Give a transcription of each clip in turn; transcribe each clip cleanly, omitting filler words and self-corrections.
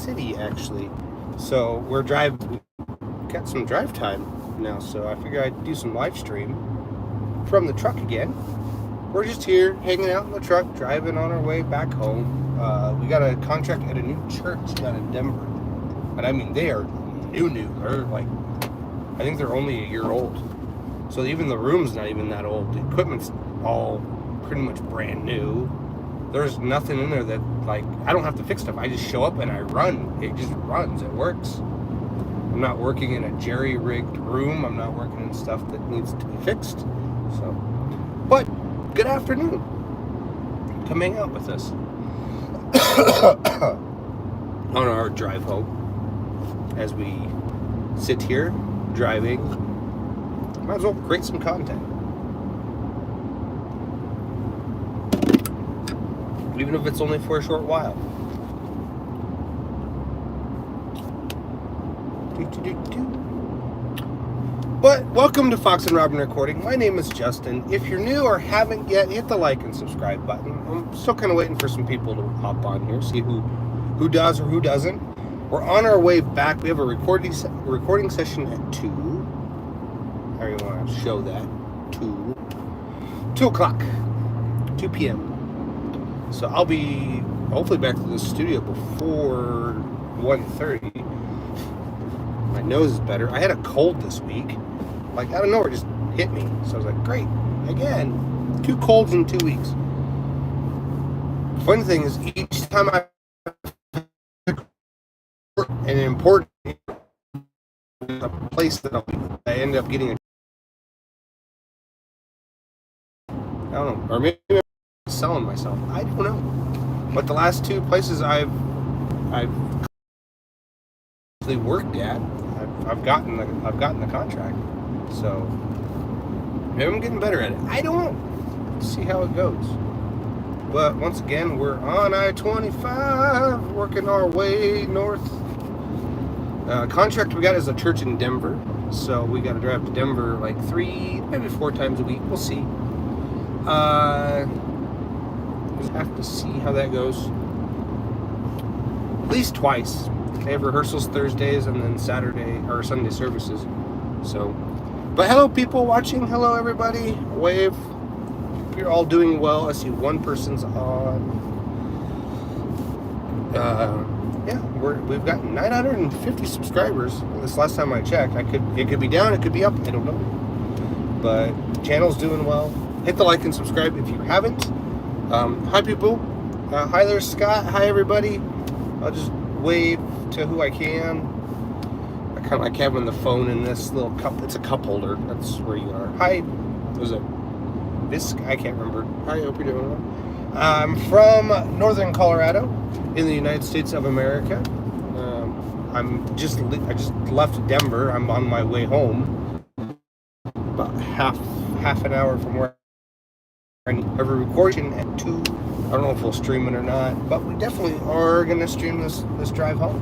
city, actually. So we got some drive time now, so I figured I'd do some live stream from the truck again. We're just here, hanging out in the truck, driving on our way back home. We got a contract at a new church down in Denver. And I mean, they are new. They're like, I think they're only a year old. So even the room's not even that old. The equipment's all pretty much brand new. There's nothing in there that, like, I don't have to fix stuff. I just show up and I run. It just runs. It works. I'm not working in a jerry-rigged room. I'm not working in stuff that needs to be fixed. So, but good afternoon. Come hang out with us on our drive home as we sit here driving. Might as well create some content, even if it's only for a short while. But welcome to Fox and Robyn Recording. My name is Justin. If you're new or haven't yet, hit the like and subscribe button. I'm still kind of waiting for some people to hop on here, see who does or who doesn't. We're on our way back. We have a recording session at 2. I really want to show that. 2 o'clock. 2 p.m. So I'll be hopefully back to the studio before 1:30. My nose is better. I had a cold this week. Like, out of nowhere, it just hit me. So I was like, great. Again, 2 colds in 2 weeks. Funny thing is, each time an important place that I end up getting I don't know, or maybe I'm selling myself. I don't know. But the last 2 places I've worked at, I've gotten the contract. So maybe I'm getting better at it. I don't know. Let's see how it goes. But once again, we're on I-25, working our way north. Contract we got is a church in Denver, so we got to drive to Denver like 3, maybe 4 times a week. We'll see. Just have to see how that goes. At least twice. They have rehearsals Thursdays and then Saturday or Sunday services. So, but hello people watching. Hello everybody. Wave. Hope you're all doing well. I see one person's on. Yeah, we've got 950 subscribers. This last time I checked, it could be down, it could be up. I don't know. But the channel's doing well. Hit the like and subscribe if you haven't. Hi people. Hi there, Scott. Hi everybody. I'll just wave to who I can. I kind of like having the phone in this little cup. It's a cup holder. That's where you are. Hi. Was it Visc? I can't remember. Hi, hope you're doing well. I'm from northern Colorado in the United States of America. I just left Denver. I'm on my way home. About half an hour from where I have a recording at 2. I don't know if we'll stream it or not, but we definitely are going to stream this drive home.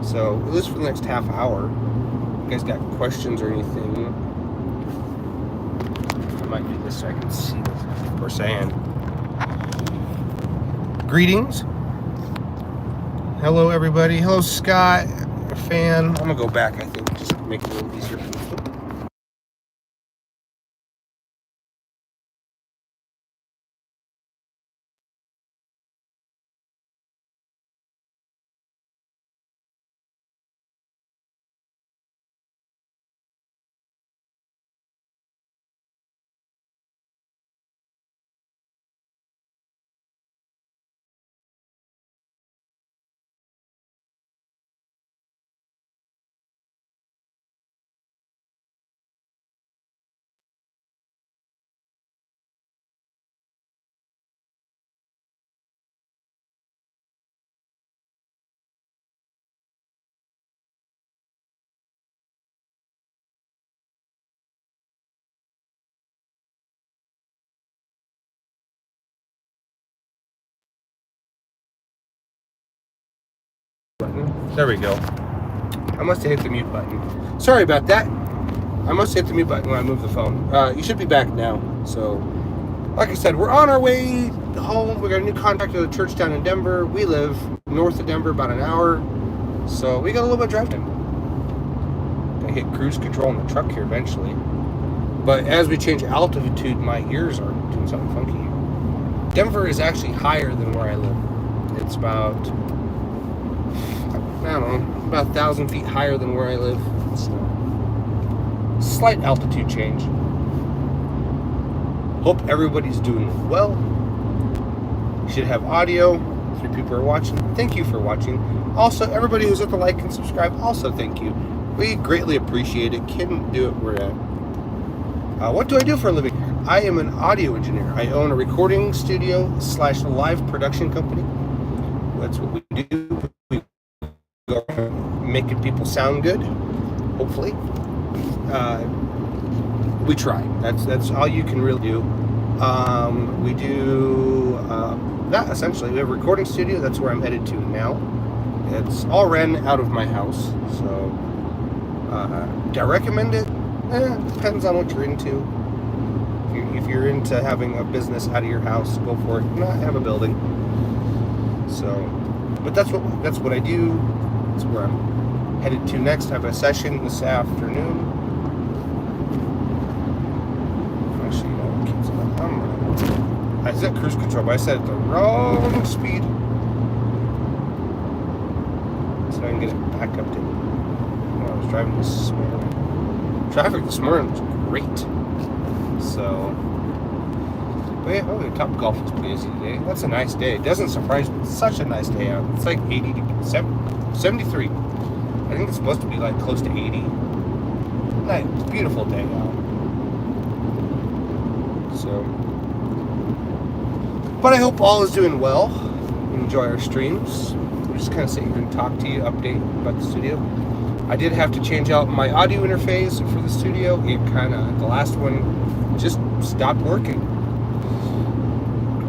So, at least for the next half hour. If you guys got questions or anything, I might do this so I can see what people are saying. Greetings. Hello, everybody. Hello, Scott, a fan. I'm going to go back, I think, just to make it a little easier for people. There we go. I must have hit the mute button. Sorry about that. I must hit the mute button when I move the phone. You should be back now. So, like I said, we're on our way home. We got a new contract at a church down in Denver. We live north of Denver, about an hour. So we got a little bit of drive time. I hit cruise control in the truck here eventually. But as we change altitude, my ears are doing something funky. Denver is actually higher than where I live. It's about, I don't know, about 1,000 feet higher than where I live. So, slight altitude change. Hope everybody's doing well. You should have audio. 3 people are watching. Thank you for watching. Also, everybody who's at the like and subscribe, also thank you. We greatly appreciate it. Couldn't do it where at. What do I do for a living? I am an audio engineer. I own a recording studio / live production company. That's what we do. We go making people sound good. Hopefully, we try. That's all you can really do. We do that essentially. We have a recording studio. That's where I'm headed to now. It's all ran out of my house. So, do I recommend it? Depends on what you're into. If you're into having a business out of your house, go for it. Not have a building. So, but that's what I do. That's where I'm headed to next. I have a session this afternoon. Actually, no, I said cruise control, but I said at the wrong speed. So I can get it back up to when I was driving this morning. Traffic this morning was great. So, but yeah, Topgolf was busy today. That's a nice day. It doesn't surprise me. It's such a nice day out. It's like 73. I think it's supposed to be like close to 80. Nice, beautiful day out. So, but I hope all is doing well. Enjoy our streams. We're just kind of sitting here and talk to you, update about the studio. I did have to change out my audio interface for the studio. It the last one just stopped working.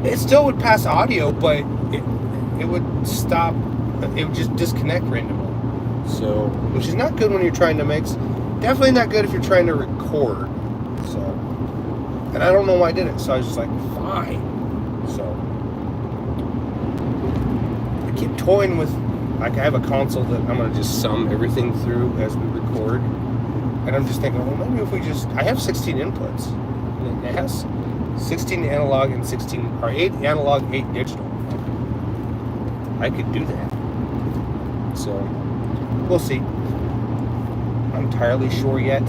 It still would pass audio, but it would stop. It would just disconnect randomly. So, which is not good when you're trying to mix. Definitely not good if you're trying to record. So, and I don't know why I did it. So I was just like, fine. So, I keep toying with. Like I have a console that I'm going to just sum everything through as we record. And I'm just thinking, well, maybe if we I have 16 inputs. It has 16 analog and 8 analog, 8 digital. I could do that. So, we'll see. Not entirely sure yet.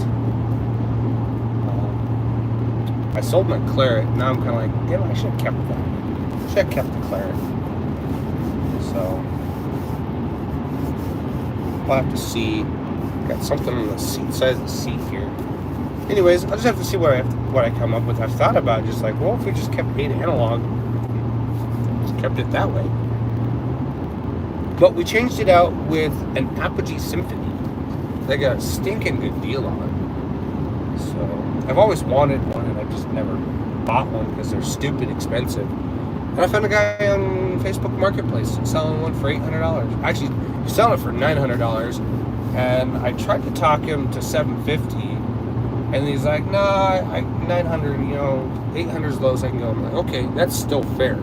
I sold my Claret. Now I'm kind of like, damn, I should have kept that. Should have kept the Claret. So, I'll have to see. Got something on the seat, size of the seat here. Anyways, I'll just have to see what I come up with. I've thought about just like, well, if we just kept 8 analog, just kept it that way. But we changed it out with an Apogee Symphony. They got a stinking good deal on it. So I've always wanted one, and I've just never bought one because they're stupid expensive. And I found a guy on Facebook Marketplace selling one for $800. Actually, he's selling it for $900. And I tried to talk him to $750, and he's like, nah, 900, 800 is lowest I can go. I'm like, okay, that's still fair.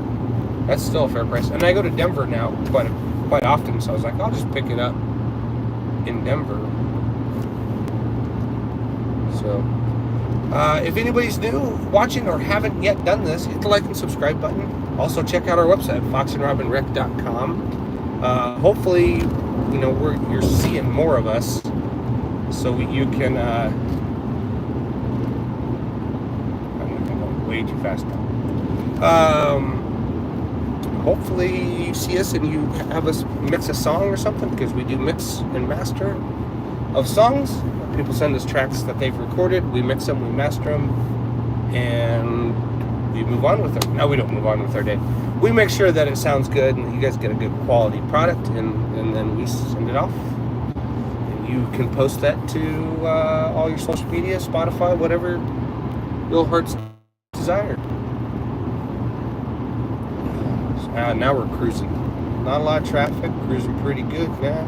That's still a fair price. And I go to Denver now quite often, so I was like, I'll just pick it up in Denver. So, if anybody's new, watching, or haven't yet done this, hit the like and subscribe button. Also, check out our website, foxandrobynrec.com. Hopefully, you're seeing more of us, so you can. I'm going way too fast now. Hopefully, you see us and you have us mix a song or something, because we do mix and master of songs. People send us tracks that they've recorded. We mix them, we master them, and we move on with it. No, we don't move on with our day. We make sure that it sounds good and you guys get a good quality product, and then we send it off. And you can post that to all your social media, Spotify, whatever your heart's desire. Now we're cruising. Not a lot of traffic, cruising pretty good now.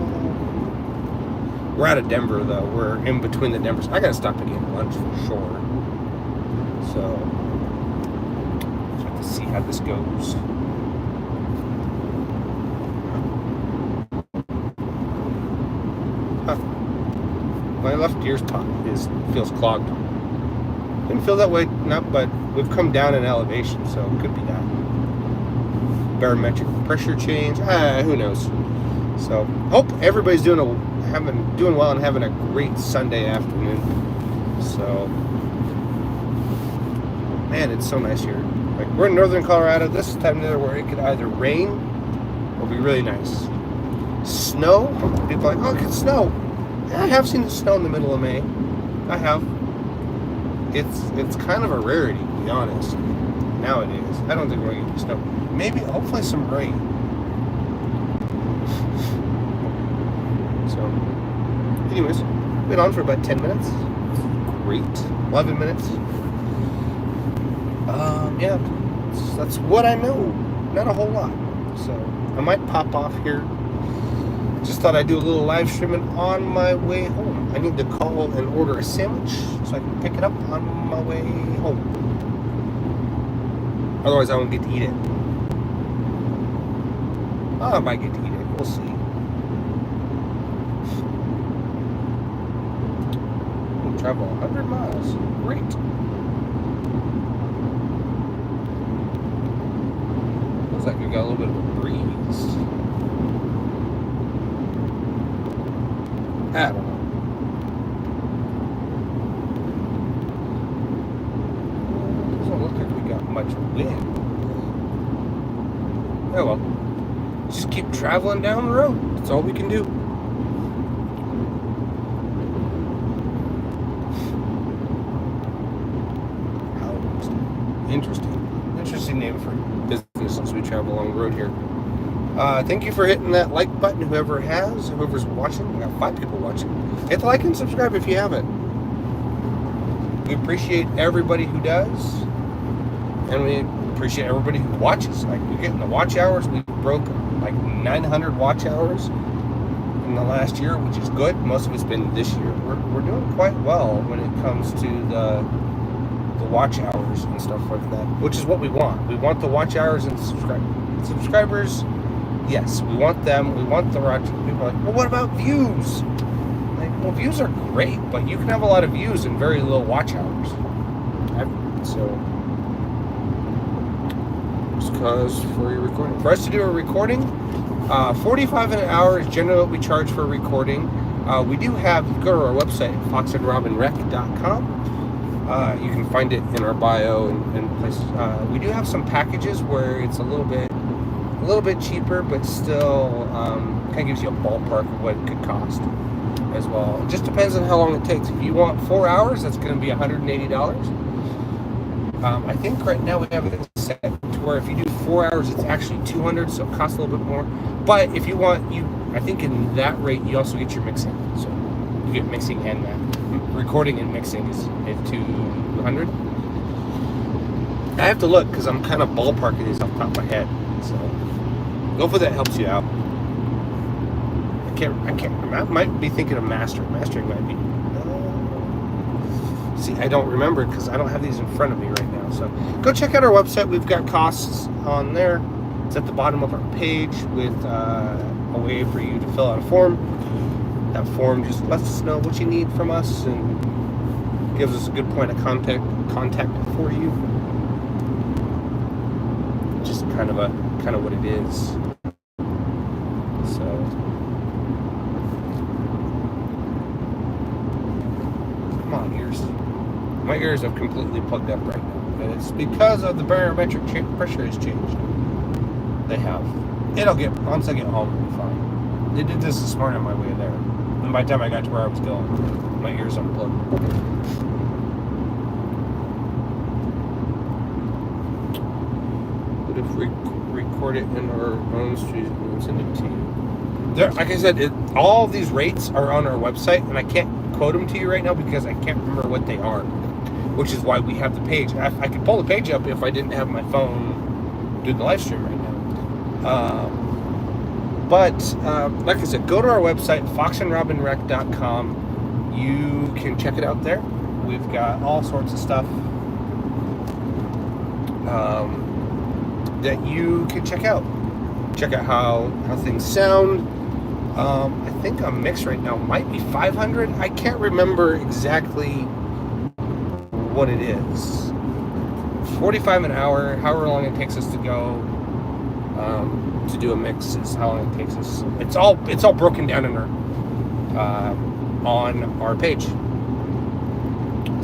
We're out of Denver, though. We're in between the Denvers. I gotta stop to get lunch for sure. So, let's have to see how this goes. Huh. My left ear's feels clogged. Didn't feel that way, but we've come down in elevation, so it could be that. Barometric pressure change. Who knows? So hope everybody's doing well and having a great Sunday afternoon. So, man, it's so nice here. Like, we're in northern Colorado. This is the time of year where it could either rain or be really nice. Snow. People are like, oh, it could snow. Yeah, I have seen it snow in the middle of May. I have. It's kind of a rarity, to be honest. Nowadays, I don't think we're gonna get snow. Maybe, hopefully, some rain. So, anyways, been on for about 10 minutes. Great. 11 minutes. Yeah, that's what I know. Not a whole lot. So, I might pop off here. Just thought I'd do a little live streaming on my way home. I need to call and order a sandwich so I can pick it up on my way home. Otherwise, I won't get to eat it. I might get to eat it. We'll see. We'll travel 100 miles. Great. Looks like we got a little bit of a breeze. I don't know. Doesn't look like we got much wind. Oh well. Just keep traveling down the road. That's all we can do. How interesting name for business as we travel along the road here. Thank you for hitting that like button, whoever's watching. We got 5 people watching. Hit the like and subscribe if you haven't. We appreciate everybody who does, and we appreciate everybody who watches. Like, we're getting the watch hours. We broke like 900 watch hours in the last year, which is good. Most of it's been this year. We're doing quite well when it comes to the watch hours and stuff like that, which is what we want. We want the watch hours and subscribers. Yes, we want them. We want the watch. People are like, well, what about views? Like, well, views are great, but you can have a lot of views and very little watch hours. Just cause for your recording. For us to do a recording, $45 an hour is generally what we charge for a recording. We do have, go to our website, foxandrobynrec.com. You can find it in our bio and places. We do have some packages where it's a little bit cheaper, but still kind of gives you a ballpark of what it could cost as well. It just depends on how long it takes. If you want 4 hours, that's going to be $180. I think right now we have it set to where if you do 4 hours, it's actually $200, so it costs a little bit more. But if you want, I think in that rate, you also get your mixing. So you get mixing and that. Recording and mixing is at $200. I have to look because I'm kind of ballparking these off the top of my head. So hopefully that helps you out. I might be thinking of mastering. Mastering might be. See, I don't remember because I don't have these in front of me right now. So go check out our website. We've got costs on there. It's at the bottom of our page with a way for you to fill out a form. That form just lets us know what you need from us and gives us a good point of contact for you. Just kind of what it is. So come on, ears. My ears have completely plugged up right now, and it's because of the barometric pressure has changed. They have. Once I get home, it'll be fine. They did this morning on my way there. And by the time I got to where I was going, my ears unplugged. But if we record it in our own studio and send it to you. Like I said, all of these rates are on our website, and I can't quote them to you right now because I can't remember what they are, which is why we have the page. I could pull the page up if I didn't have my phone doing the live stream right now. But like I said, go to our website, foxandrobynrec.com. You can check it out there. We've got all sorts of stuff that you can check out. Check out how things sound. I think a mix right now might be 500. I can't remember exactly what it is. 45 an hour, however long it takes us to go to do a mix is how long it takes us. It's all broken down in our on our page.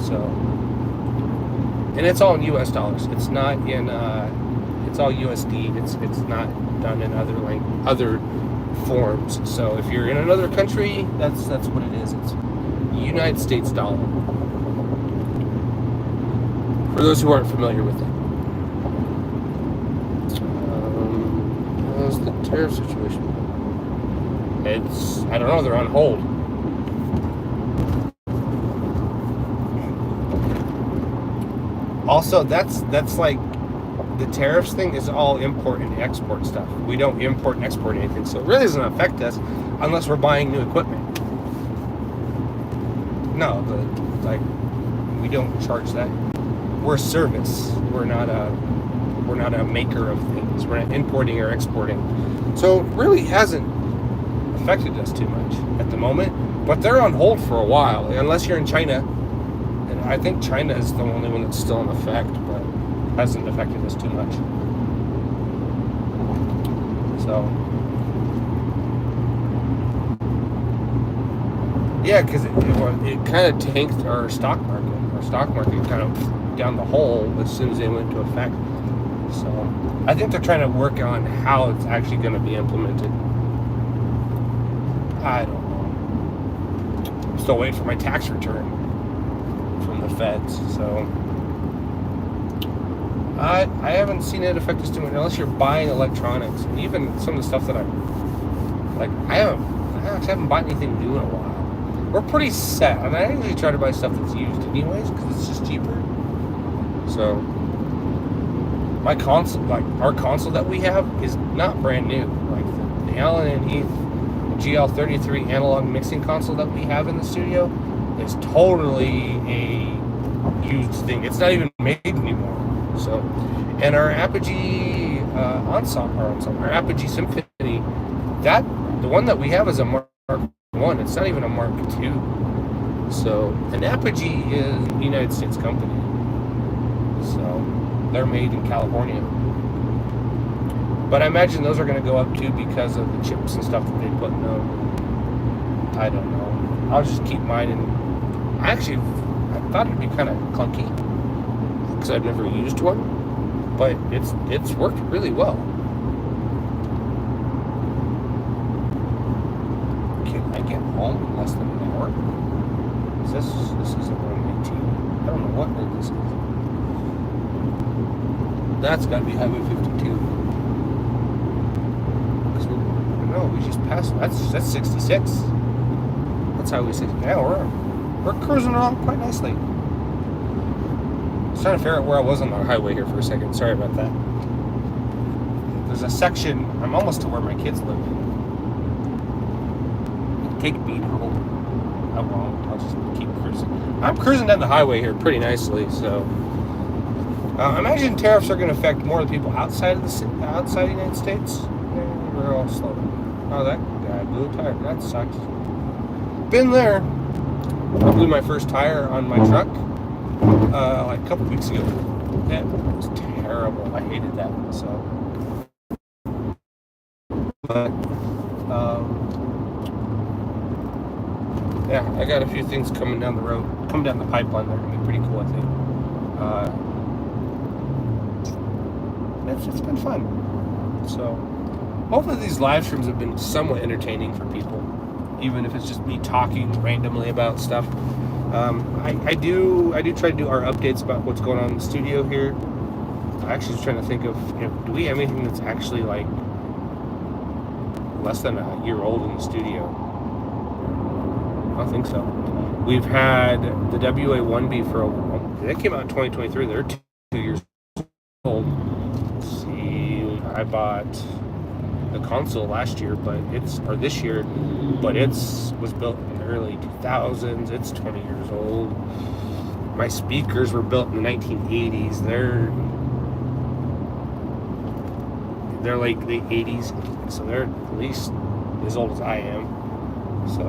So, and it's all in US dollars. It's not in it's all USD. It's not done in other forms. So if you're in another country, that's what it is. It's United States dollar. For those who aren't familiar with it. How's the tariff situation? I don't know, they're on hold. Also, that's like, the tariffs thing is all import and export stuff. We don't import and export anything, so it really doesn't affect us unless we're buying new equipment. No, we don't charge that. We're a service. We're not a maker of things. We're not importing or exporting. So it really hasn't affected us too much at the moment. But they're on hold for a while, unless you're in China. And I think China is the only one that's still in effect, but hasn't affected us too much. So, yeah, because it kind of tanked our stock market. Our stock market kind of down the hole as soon as they went into effect. So, I think they're trying to work on how it's actually going to be implemented. I don't know. I'm still waiting for my tax return from the feds, so I haven't seen it affect us too much, unless you're buying electronics. And even some of the stuff that I actually haven't bought anything new in a while. We're pretty set. I mean, I usually try to buy stuff that's used anyways, because it's just cheaper. So, my console, our console that we have is not brand new. Like the Allen and Heath GL33 analog mixing console that we have in the studio is totally a used thing. It's not even made anymore. So, and our Apogee our Apogee Symphony, the one that we have is a Mark 1. It's not even a Mark 2. So, an Apogee is a United States company. So, they're made in California. But I imagine those are going to go up too because of the chips and stuff that they put in them. I don't know. I'll just keep mine. And I thought it'd be kind of clunky because I've never used one, but it's worked really well. Can I get home in less than an hour? This is a 118. I don't know what road this is. That's got to be Highway 52. No, we just passed. That's 66. That's Highway 60. Yeah, we're cruising along quite nicely. I was trying to figure out where I was on the highway here for a second. Sorry about that. There's a section. I'm almost to where my kids live. Take me home. I won't. I'll just keep cruising. I'm cruising down the highway here pretty nicely. So, I imagine tariffs are going to affect more of the people outside of the United States. We're all slow. Oh, that guy blew a tire. That sucks. Been there. I blew my first tire on my truck like a couple weeks ago. That was terrible. I hated that. So, but yeah, I got a few things coming down the road, coming down the pipeline. They're gonna be pretty cool, I think. It's been fun. So, hopefully these live streams have been somewhat entertaining for people, even if it's just me talking randomly about stuff. I do try to do our updates about what's going on in the studio here. I actually was trying to think of, do we have anything that's actually like less than a year old in the studio? I don't think so. We've had the WA1B they came out in 2023. They're 2 years old. Let's see, I bought the console last year, this year, but was built in the early 2000s. It's 20 years old. My speakers were built in the 1980s. They're like the 80s, so they're at least as old as I am. So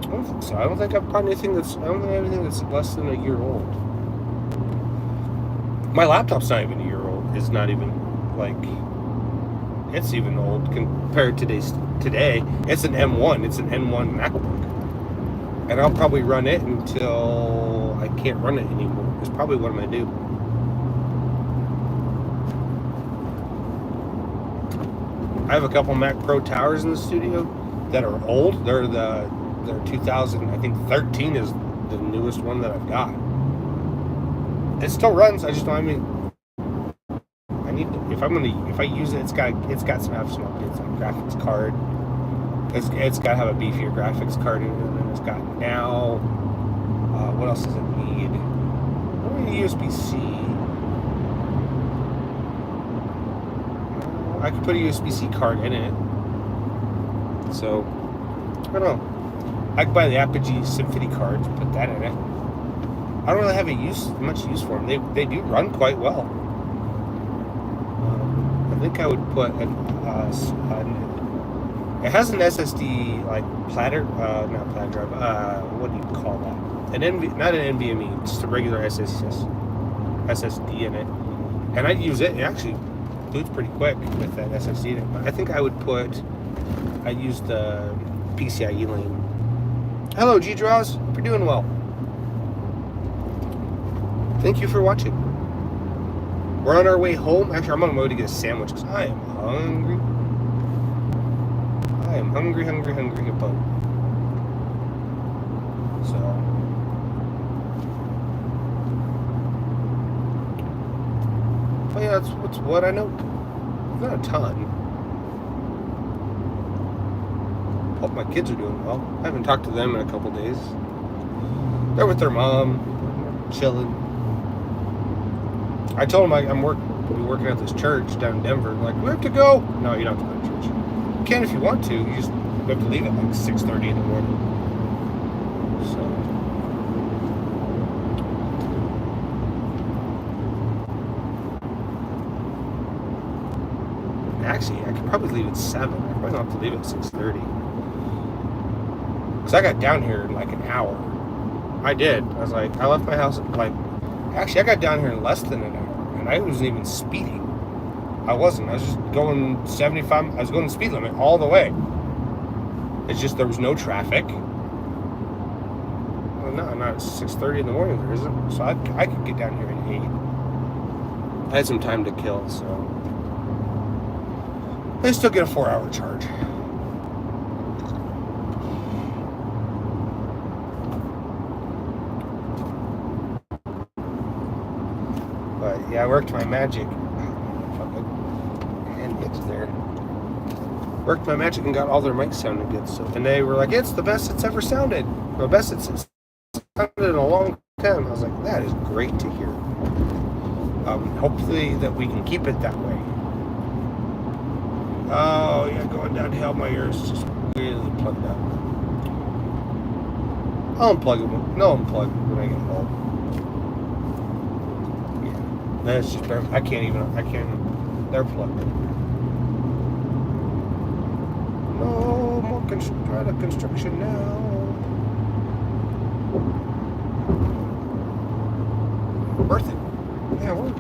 I don't think so. I don't think I've bought anything that's. I don't think anything that's less than a year old. My laptop's not even a year old. It's not even like. It's even old compared to today. It's an M1. It's an M1 MacBook, and I'll probably run it until I can't run it anymore. It's probably what I'm gonna do. I have a couple Mac Pro Towers in the studio that are old. They're 2000. I think 13 is the newest one that I've got. It still runs. I just don't. I mean, I need to, if I use it, it's got some have some updates like graphics card. It's got to have a beefier graphics card in it, and then it's got now. What else does it need? USB-C. I could put a USB-C card in it. So I don't know. I could buy the Apogee Symphony cards, put that in it. I don't really have much use for them. They do run quite well. I think I would put it has an SSD like platter, not platter drive. What do you call that? Not an NVMe, just a regular SSD in it. And I'd use it. It actually boots pretty quick with that SSD in it. But I think I'd use the PCIe lane. Hello, G-Draws. Hope you're doing well. Thank you for watching. We're on our way home. Actually, I'm on my way to get a sandwich because I am hungry. I am hungry about. So, but yeah, that's what I know. Not a ton. Hope my kids are doing well. I haven't talked to them in a couple days. They're with their mom, chilling. I told them we'll be working at this church down in Denver. Like, we have to go. No, you don't have to go to church. You can if you want to. You have to leave at like 6:30 in the morning. So. Actually, I could probably leave at 7. I probably don't have to leave at 6:30. Because I got down here in like an hour. I did. I left my house at like. Actually, I got down here in less than an hour. And I wasn't even speeding. I wasn't. I was just going 75. I was going the speed limit all the way. It's just there was no traffic. Well, no, not at 6:30 in the morning. There isn't. So I could get down here at 8. I had some time to kill, so I still get a 4-hour charge. But yeah, I worked my magic. And it's there. Worked my magic and got all their mics sounding good. So, and they were like, "It's the best it's ever sounded. The best it's sounded in a long time." I was like, "That is great to hear." Hopefully that we can keep it that way. Oh yeah, going downhill. My ears just really plugged up. I'll unplug it. No, unplug when I get home. That's just, I can't, they're plugged in. No more construction now. Worth it. Yeah, we're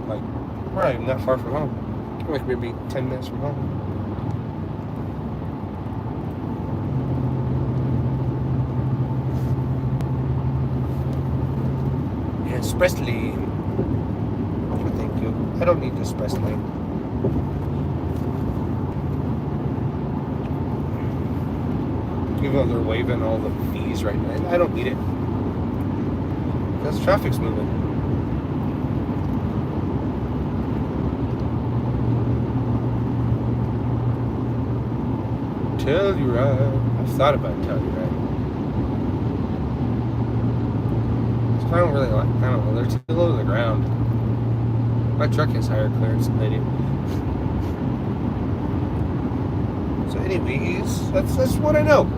not even that far from home. We're like maybe 10 minutes from home. Yeah, express lane. I don't need the express lane. Even though they're waiving all the fees right now, I don't need it. Because traffic's moving. Telluride. I've thought about Telluride. I don't really like. I don't know. They're too low to the ground. My truck has higher clearance than they do. So anyways, that's what I know.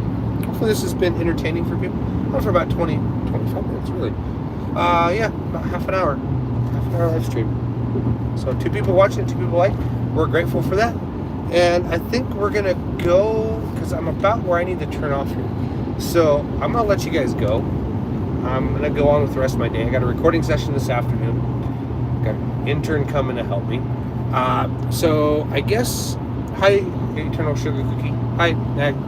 Hopefully this has been entertaining for people. Well, for about 25 minutes, really. Yeah, about half an hour. Half an hour live stream. So 2 people watching, 2 people like. We're grateful for that. And I think we're going to go, because I'm about where I need to turn off here. So I'm going to let you guys go. I'm going to go on with the rest of my day. I got a recording session this afternoon. Got an intern coming to help me. So I guess, hi, Eternal Sugar Cookie. Hi,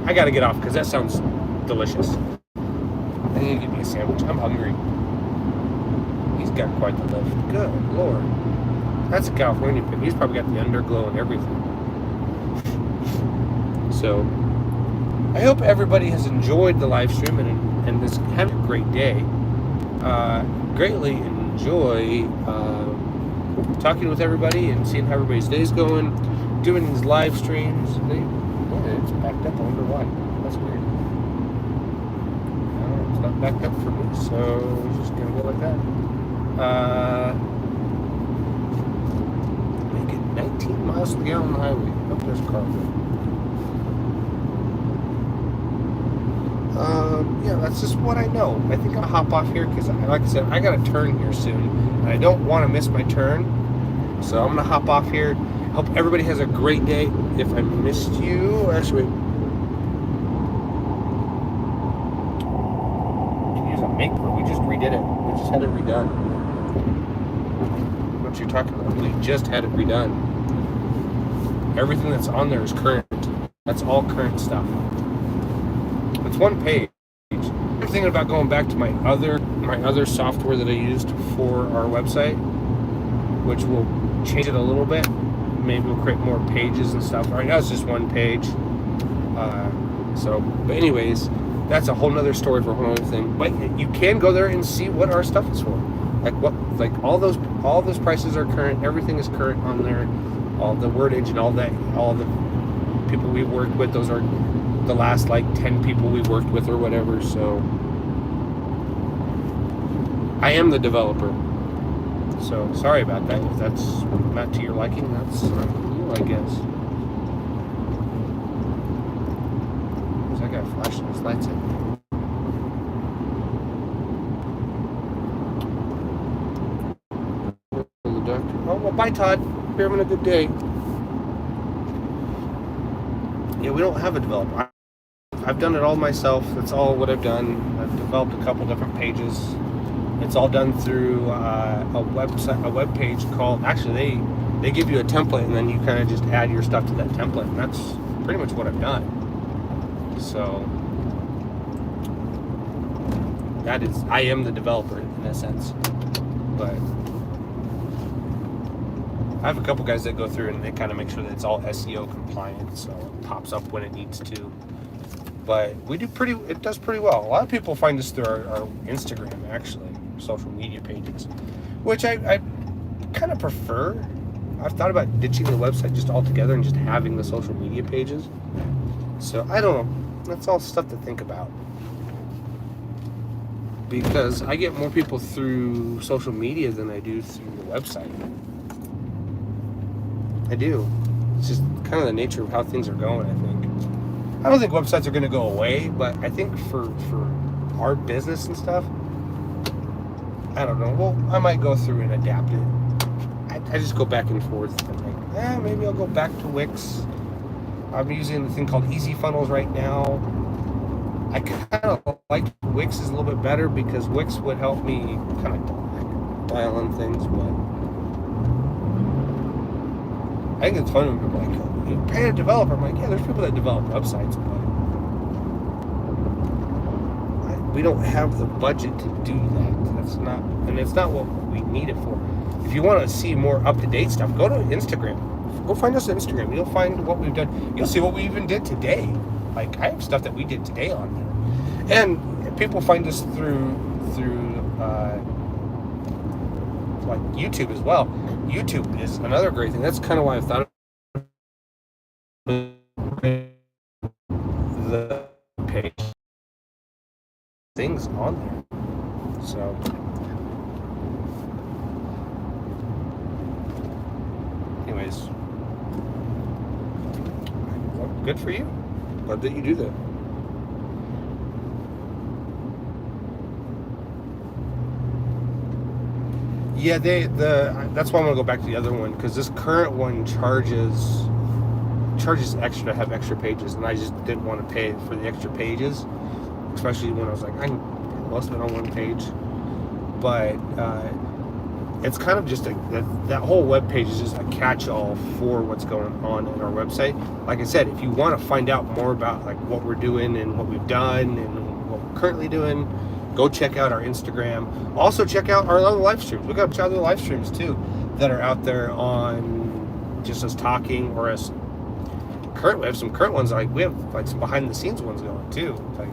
I got to get off because that sounds delicious. I need to get me a sandwich. I'm hungry. He's got quite the lift. Good Lord. That's a California pig. He's probably got the underglow and everything. So, I hope everybody has enjoyed the live stream and is having a great day. Greatly enjoy talking with everybody and seeing how everybody's day's going. Doing these live streams. It's backed up. I wonder why. That's weird. It's not backed up for me, so we're just gonna go like that. Make it 19 miles to the gallon on the highway. Oh, there's a car there. Yeah, that's just what I know. I think I'll hop off here because, like I said, I got to turn here soon, and I don't want to miss my turn. So I'm gonna hop off here. Hope everybody has a great day. If I missed you, actually, use a make. We just redid it. We just had it redone. What you're talking about? We just had it redone. Everything that's on there is current. That's all current stuff. It's one page. I'm thinking about going back to my other software that I used for our website, which will change it a little bit. Maybe we'll create more pages and stuff. Right now it's just one page. But anyways, that's a whole nother story for a whole other thing. But you can go there and see what our stuff is for. Like all those prices are current. Everything is current on there. All the wordage and all that. All the people we worked with. Those are the last 10 people we worked with or whatever. So I am the developer. So sorry about that. If that's not to your liking, that's you, I guess. Because I got flashing those lights in. The doctor. Oh well, bye, Todd. You're having a good day. Yeah, we don't have a developer. I've done it all myself. That's all what I've done. I've developed a couple different pages. It's all done through a web page called. Actually, they give you a template, and then you kind of just add your stuff to that template, and that's pretty much what I've done. So I am the developer in a sense, but I have a couple guys that go through and they kind of make sure that it's all SEO compliant, so it pops up when it needs to. But it does pretty well. A lot of people find us through our Instagram, actually, social media pages, which I kind of prefer. I've thought about ditching the website just altogether and just having the social media pages. So I don't know. That's all stuff to think about. Because I get more people through social media than I do through the website. I do. It's just kind of the nature of how things are going, I think. I don't think websites are going to go away, but I think for our business and stuff, I don't know. Well, I might go through and adapt it. I just go back and forth. I'm like, maybe I'll go back to Wix. I'm using the thing called Easy Funnels right now. I kind of like Wix is a little bit better because Wix would help me kind of dial in things, but I think it's fun when people are like, you pay a developer. I'm like, yeah, there's people that develop websites, but we don't have the budget to do that. It's not what we need it for. If you want to see more up-to-date stuff, go to Instagram. Go find us on Instagram. You'll find what we've done. You'll see what we even did today. Like, I have stuff that we did today on there. And people find us through like YouTube as well. YouTube is another great thing. That's kind of why I thought the page things on there. So anyways, well, good for you. Glad that you do that. Yeah, that's why I'm gonna go back to the other one, because this current one charges charges extra to have extra pages, and I just didn't want to pay for the extra pages, especially when I was like, I can most of it on one page. But it's kind of just that whole web page is just a catch-all for what's going on in our website. Like I said, if you want to find out more about like what we're doing and what we've done and what we're currently doing, go check out our Instagram. Also check out our other live streams. We've got a bunch of other live streams too that are out there on just us talking, or us current. We have some current ones, like we have like some behind the scenes ones going too. Like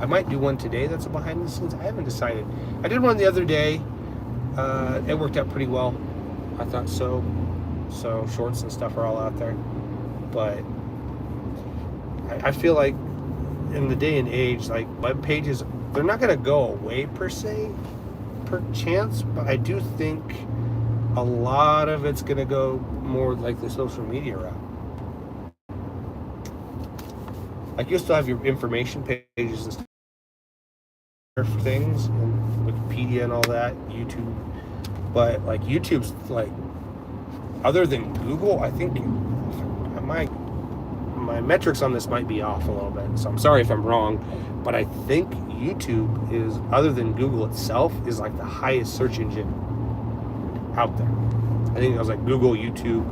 I might do one today that's a behind the scenes. I haven't decided. I did one the other day. It worked out pretty well. I thought so. So shorts and stuff are all out there. But I feel like in the day and age, like web pages, they're not going to go away per se, per chance. But I do think a lot of it's going to go more like the social media route. Like you still have your information pages and stuff for things, and Wikipedia and all that, YouTube. But like YouTube's like, other than Google, I think my metrics on this might be off a little bit. So I'm sorry if I'm wrong, but I think YouTube is, other than Google itself, is like the highest search engine out there. I think it was like Google, YouTube.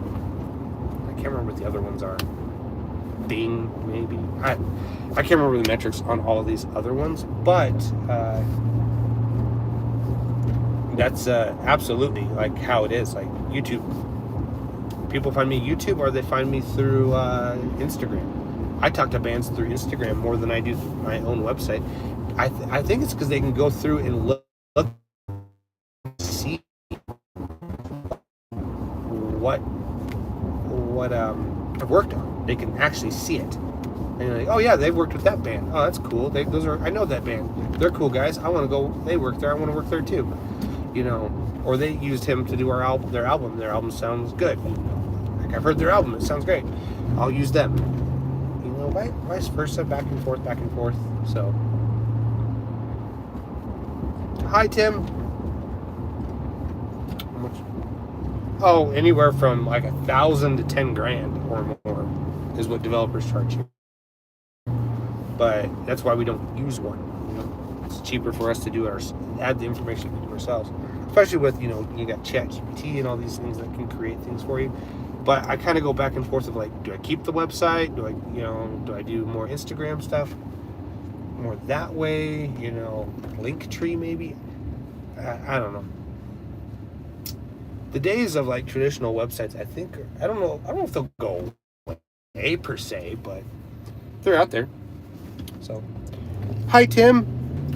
I can't remember what the other ones are. Bing, maybe. I can't remember the metrics on all of these other ones, but that's absolutely like how it is. Like YouTube, people find me YouTube, or they find me through Instagram. I talk to bands through Instagram more than I do my own website. I think it's because they can go through and look see what I've worked on. They can actually see it, and you're like, oh yeah, they've worked with that band. Oh, that's cool. I know that band. They're cool guys. I want to go. They work there. I want to work there too. You know, or they used him to do their album. Their album sounds good. Like I've heard their album. It sounds great. I'll use them. You know, vice versa, back and forth. So, hi Tim. How much? Oh, anywhere from like $1,000 to $10,000 or more is what developers charge you. But that's why we don't use one. You know, it's cheaper for us to do add the information we do ourselves. Especially with, you know, you got ChatGPT and all these things that can create things for you. But I kind of go back and forth of like, do I keep the website? Do I do more Instagram stuff? More that way, you know, Linktree maybe? I don't know. The days of like traditional websites, I don't know if they'll go away per se, but they're out there. So, hi Tim,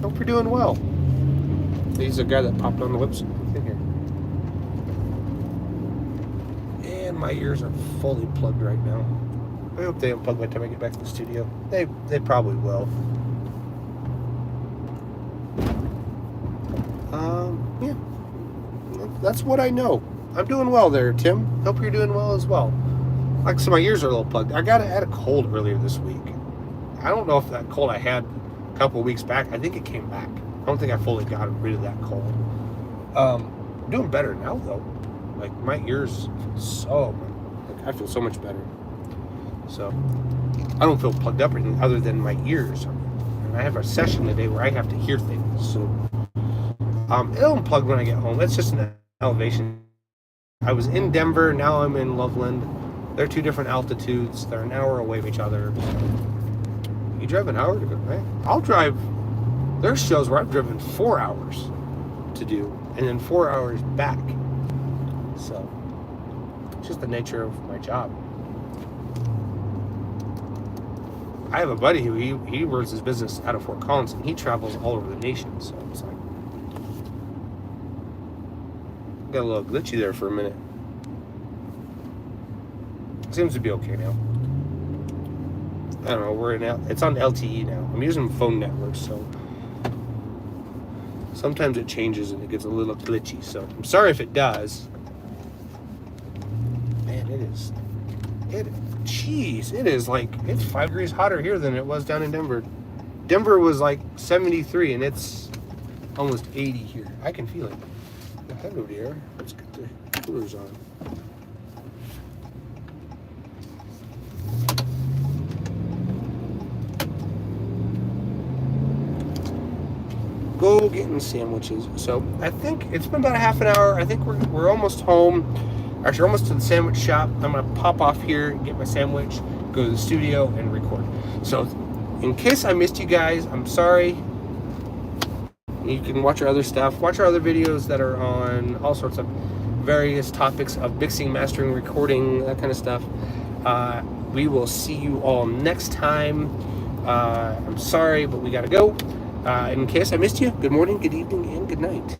hope you're doing well. He's a guy that popped on the website in here. And my ears are fully plugged right now. I hope they unplug by the time I get back to the studio. They probably will. Yeah. That's what I know. I'm doing well there, Tim. Hope you're doing well as well. Like, so my ears are a little plugged. I had a cold earlier this week. I don't know if that cold I had a couple of weeks back, I think it came back. I don't think I fully got rid of that cold. I'm doing better now, though. Like, my ears I feel so much better. So, I don't feel plugged up or anything other than my ears. And I have a session today where I have to hear things. So, it'll unplug when I get home. It's just an elevation. I was in Denver, now I'm in Loveland. They're two different altitudes. They're an hour away from each other. You drive an hour to go, right? I'll drive. There's shows where I've driven 4 hours to do, and then 4 hours back. So, it's just the nature of my job. I have a buddy who he runs his business out of Fort Collins, and he travels all over the nation. So it's like, got a little glitchy there for a minute. Seems to be okay now. I don't know, it's on LTE now. I'm using phone networks, so sometimes it changes and it gets a little glitchy. So I'm sorry if it does. Man, it is like, it's 5 degrees hotter here than it was down in Denver. Denver was like 73 and it's almost 80 here. I can feel it. Hello dear. Let's get the coolers on. go getting sandwiches. So I think it's been about a half an hour. I think we're almost home. Actually, we're almost to the sandwich shop. I'm gonna pop off here, get my sandwich, go to the studio, and record. So in case I missed you guys, I'm sorry. You can watch our other stuff, watch our other videos that are on all sorts of various topics of mixing, mastering, recording, that kind of stuff. We will see you all next time. I'm sorry, but we gotta go. In case I missed you, good morning, good evening, and good night.